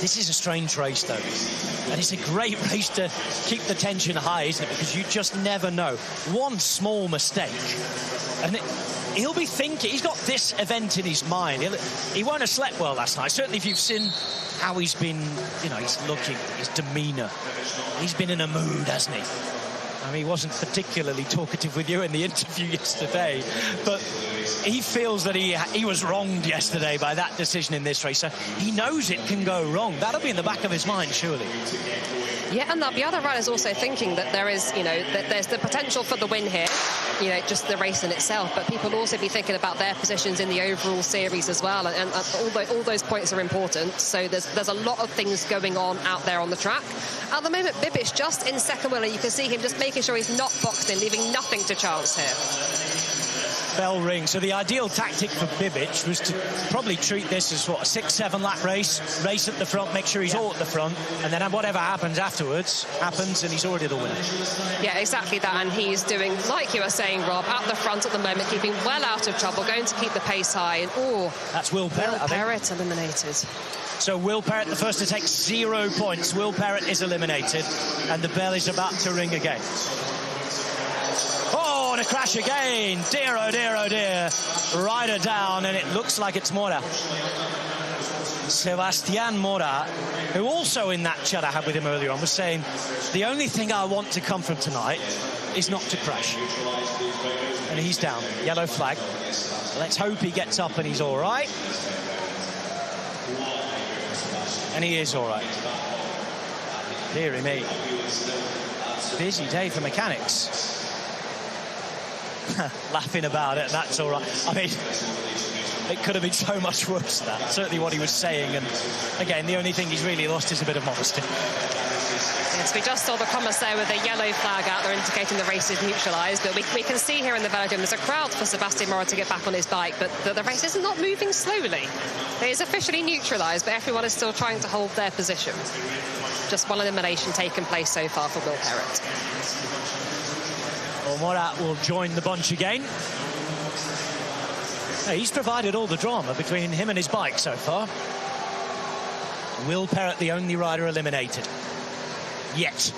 This is a strange race, though. And it's a great race to keep the tension high, isn't it? Because you just never know. One small mistake, and he'll be thinking, he's got this event in his mind. He won't have slept well last night. Certainly if you've seen how he's been, you know, he's looking, his demeanour. He's been in a mood, hasn't he? I mean, he wasn't particularly talkative with you in the interview yesterday, but he feels that he was wronged yesterday by that decision in this race. So he knows it can go wrong. That'll be in the back of his mind, surely. Yeah, and the other riders also thinking that there is, you know, that there's the potential for the win here, you know, just the race in itself. But people also be thinking about their positions in the overall series as well, and all those points are important. So there's a lot of things going on out there on the track. At the moment, Bibic just in second wheel, and you can see him just making sure he's not boxed in, leaving nothing to chance here. Bell ring. So the ideal tactic for Bibic was to probably treat this as, what, a 6-7 lap race at the front, make sure he's all at the front, and then whatever happens afterwards happens, and he's already the winner. Yeah, exactly that, and he's doing, like you were saying, Rob, at the front at the moment, keeping well out of trouble, going to keep the pace high, and that's Will Perrett. Will Perrett eliminated. So Will Perrett, the first to take 0 points. Will Perrett is eliminated, and the bell is about to ring again. Oh, and a crash again. Dear, oh dear, oh dear. Rider down, and it looks like it's Mora. Sebastian Mora, who also in that chat I had with him earlier on, was saying, the only thing I want to come from tonight is not to crash. And he's down. Yellow flag. Let's hope he gets up and he's all right. And he is all right. Deary me. Busy day for mechanics. Laughing about it, and that's all right. I mean, it could have been so much worse than that. Certainly what he was saying, and again, the only thing he's really lost is a bit of modesty. Yes, we just saw the commissaire with a yellow flag out there indicating the race is neutralised, but we can see here in the velodrome there's a crowd for Sebastian Mora to get back on his bike, but the race is not moving slowly. It is officially neutralised, but everyone is still trying to hold their position. Just one elimination taken place so far for Will Perrett. Well, Mora will join the bunch again. He's provided all the drama between him and his bike so far. Will Perrett, the only rider eliminated. Yet.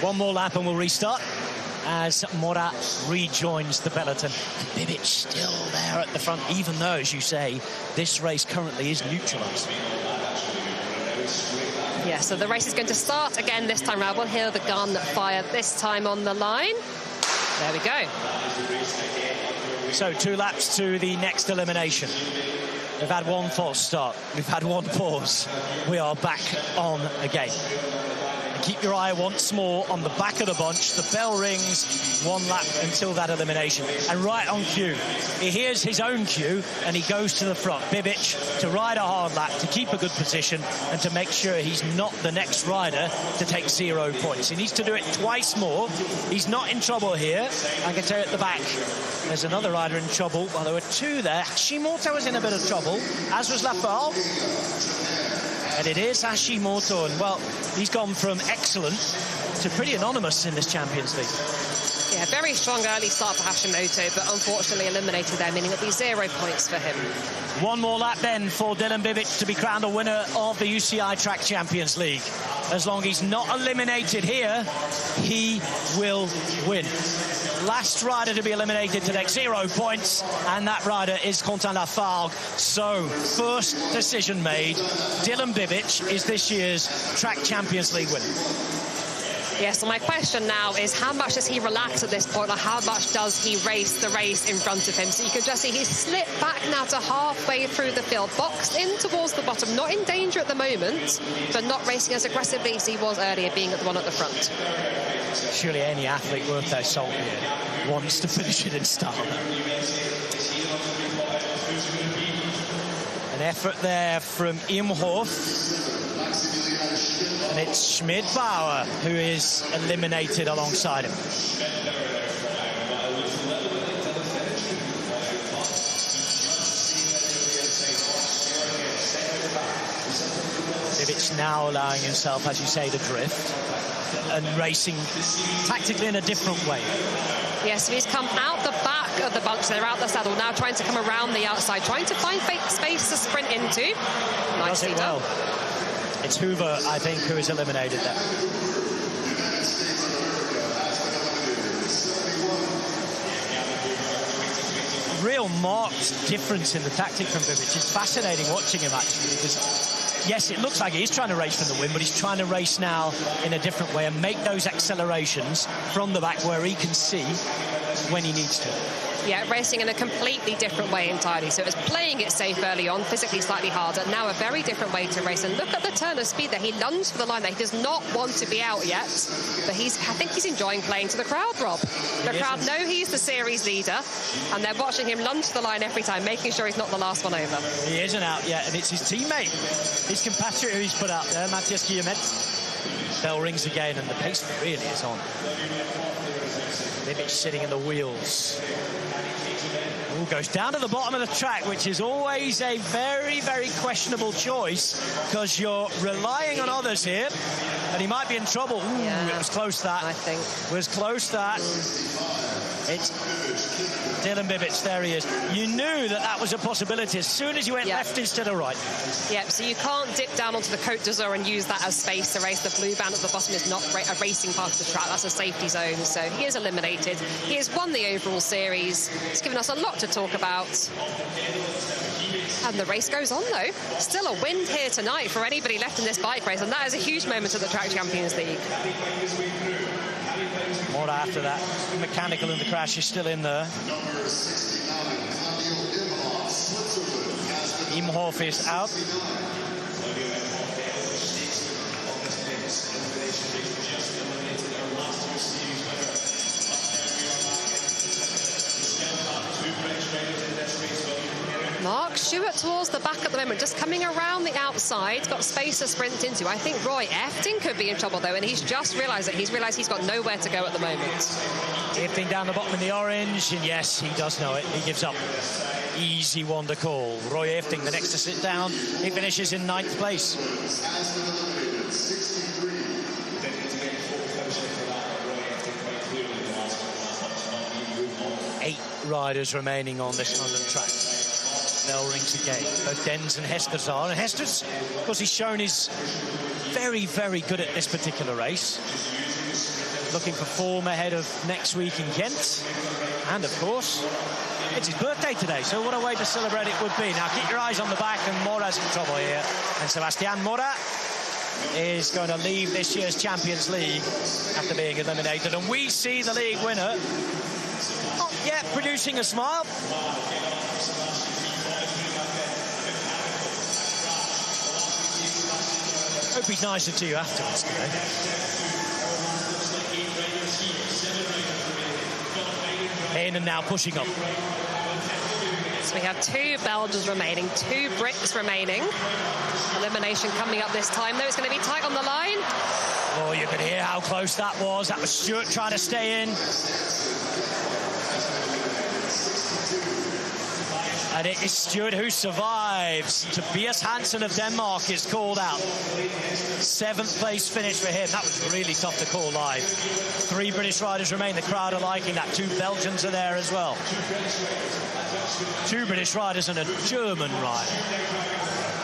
One more lap and we'll restart as Mora rejoins the peloton. Bibic still there at the front, even though, as you say, this race currently is neutralised. Yeah, so the race is going to start again this time round. We'll hear the gun fire this time on the line. There we go. So 2 laps to the next elimination. We've had one false start. We've had one pause. We are back on again. And keep your eye once more on the back of the bunch. The bell rings, 1 lap until that elimination. And right on cue, he hears his own cue and he goes to the front. Bibic to ride a hard lap, to keep a good position and to make sure he's not the next rider to take 0 points. He needs to do it twice more. He's not in trouble here. I can tell you at the back, there's another rider in trouble. Well, there were 2 there. Hashimoto was in a bit of trouble, as was Lafargue. And it is Hashimoto, and well, he's gone from excellent to pretty anonymous in this Champions League. Yeah, very strong early start for Hashimoto, but unfortunately eliminated there, meaning it'll be 0 points for him. 1 more lap then for Dylan Bibic to be crowned a winner of the UCI Track Champions League. As long as he's not eliminated here, he will win. Last rider to be eliminated to take 0 points, and that rider is Quentin Lafargue. So, first decision made. Dylan Bibic is this year's Track Champions League winner. Yes, so my question now is how much does he relax at this point, or how much does he race the race in front of him? So you can just see he's slipped back now to halfway through the field, boxed in towards the bottom, not in danger at the moment, but not racing as aggressively as he was earlier, being the one at the front. Surely any athlete worth their salt here wants to finish it in style. An effort there from Imhoff. And it's Schmid-Bauer who is eliminated alongside him. Bibic now allowing himself, as you say, to drift and racing tactically in a different way. Yes, so he's come out the back of the bunch. They're out the saddle now, trying to come around the outside, trying to find space to sprint into. Nicely done. It's Hoover, I think, who is eliminated there. Real marked difference in the tactic from Bibic. It's fascinating watching him, actually, because yes, it looks like he's trying to race for the win, but he's trying to race now in a different way and make those accelerations from the back where he can see when he needs to. Yeah, racing in a completely different way entirely. So it was playing it safe early on, physically slightly harder. Now a very different way to race. And look at the turn of speed there. He lunged for the line there. He does not want to be out yet. But I think he's enjoying playing to the crowd, Rob. The crowd know he's the series leader, and they're watching him lunge to the line every time, making sure he's not the last one over. He isn't out yet, and it's his teammate, his compatriot who he's put out there, Matthias Guillemette. Bell rings again, and the pace really is on. Bibic sitting in the wheels. Ooh, goes down to the bottom of the track, which is always a very, very questionable choice because you're relying on others here, and he might be in trouble. Ooh, yeah, it was close, that. I think. It was close, that. It's Dylan Bibic, there he is. You knew that was a possibility as soon as you went left instead of right. Yep, so you can't dip down onto the Côte d'Azur and use that as space to race. The blue band at the bottom is not a racing part of the track. That's a safety zone, so he is eliminated. He has won the overall series. It's given us a lot to talk about. And the race goes on, though. Still a win here tonight for anybody left in this bike race, and that is a huge moment at the Track Champions League. More after that. Mechanical in the crash is still in there. Imhoff is out. Mark Stewart towards the back at the moment, just coming around the outside, got space to sprint into. I think Roy Efting could be in trouble, though, and he's just realised that he's got nowhere to go at the moment. Efting down the bottom in the orange, and yes, he does know it. He gives up. Easy one to call. Roy Efting, the next to sit down. He finishes in 9th place. 8 riders remaining on this London track. Bell rings again. Both Dens and Hesters are. And Hesters, of course, he's shown he's very, very good at this particular race. Looking for form ahead of next week in Ghent. And, of course, it's his birthday today, so what a way to celebrate it would be. Now, keep your eyes on the back, and Mora's in trouble here. And Sebastian Mora is going to leave this year's Champions League after being eliminated. And we see the league winner not yet producing a smile. Hope he's nicer to you afterwards today. Heinen now pushing up. So we have 2 Belgians remaining, 2 Brits remaining. Elimination coming up this time, though. It's going to be tight on the line. Oh, you can hear how close that was. That was Stewart trying to stay in. And it is Stewart who survives. Tobias Hansen of Denmark is called out. 7th place finish for him. That was really tough to call live. 3 British riders remain. The crowd are liking that. 2 Belgians are there as well. 2 British riders and a German rider.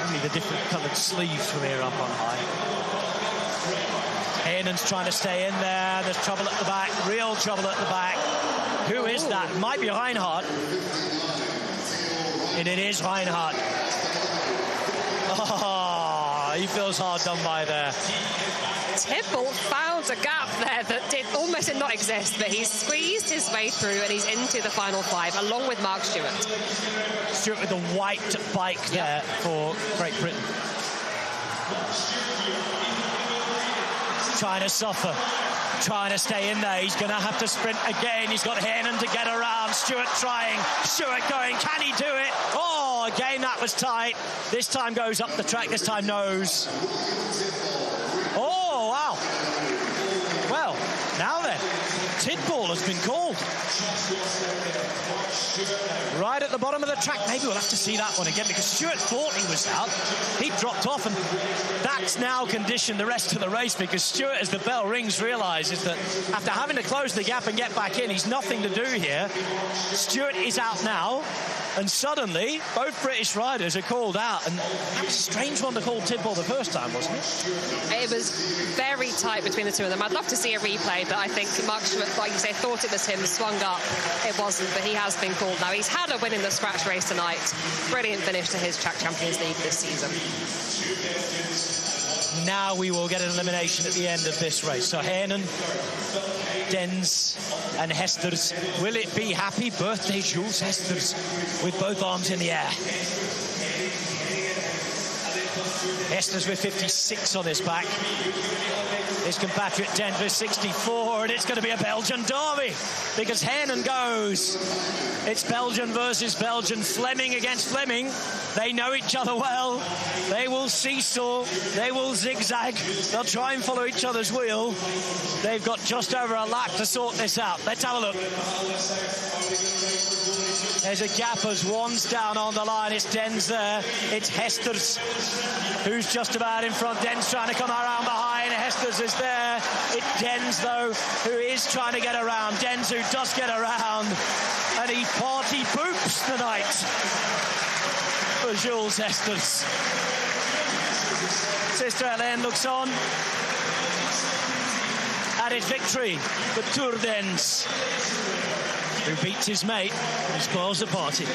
Only the different coloured sleeves from here up on high. Heinen's trying to stay in there. There's trouble at the back. Real trouble at the back. Who is that? Might be Reinhardt. And it is Reinhardt. Oh, he feels hard done by there. Tibble found a gap there that almost did not exist, but he's squeezed his way through and he's into the final 5, along with Mark Stewart. Stewart with the white bike there for Great Britain. Trying to suffer. Trying to stay in there. He's going to have to sprint again. He's got Heinen to get around. Stewart trying. Stewart going. Can he do it? Oh, again, that was tight. This time goes up the track. This time nose. Oh, wow. Well, now then, Tidball has been called. Right at the bottom of the track. Maybe we'll have to see that one again because Stewart thought he was out. He dropped off, and that It's now conditioned the rest of the race, because Stewart, as the bell rings, realises that after having to close the gap and get back in, he's nothing to do here. Stewart is out now, and suddenly both British riders are called out, and that was a strange one to call Tidball the first time, wasn't it? It was very tight between the two of them. I'd love to see a replay, but I think Mark Stewart, like you say, thought it was him, swung up. It wasn't, but he has been called now. He's had a win in the scratch race tonight. Brilliant finish to his Track Champions League this season. Now we will get an elimination at the end of this race. So Heinen, Dens and Hesters. Will it be happy birthday Jules Hesters with both arms in the air? Hesters with 56 on his back. His compatriot Dens with 64, and it's going to be a Belgian derby because Heinen goes. It's Belgian versus Belgian. Fleming against Fleming. They know each other well. They will seesaw. They will zigzag. They'll try and follow each other's wheel. They've got just over a lap to sort this out. Let's have a look. There's a gap as one's down on the line. It's Dens there. It's Hesters who's just about in front. Dens trying to come around behind. Hesters is there. It's Dens, though, who is trying to get around. Dens who does get around. And he party poops tonight for Jules Hesters. Sister Hélène looks on. Added victory for Tuur Dens, who beats his mate and spoils the party.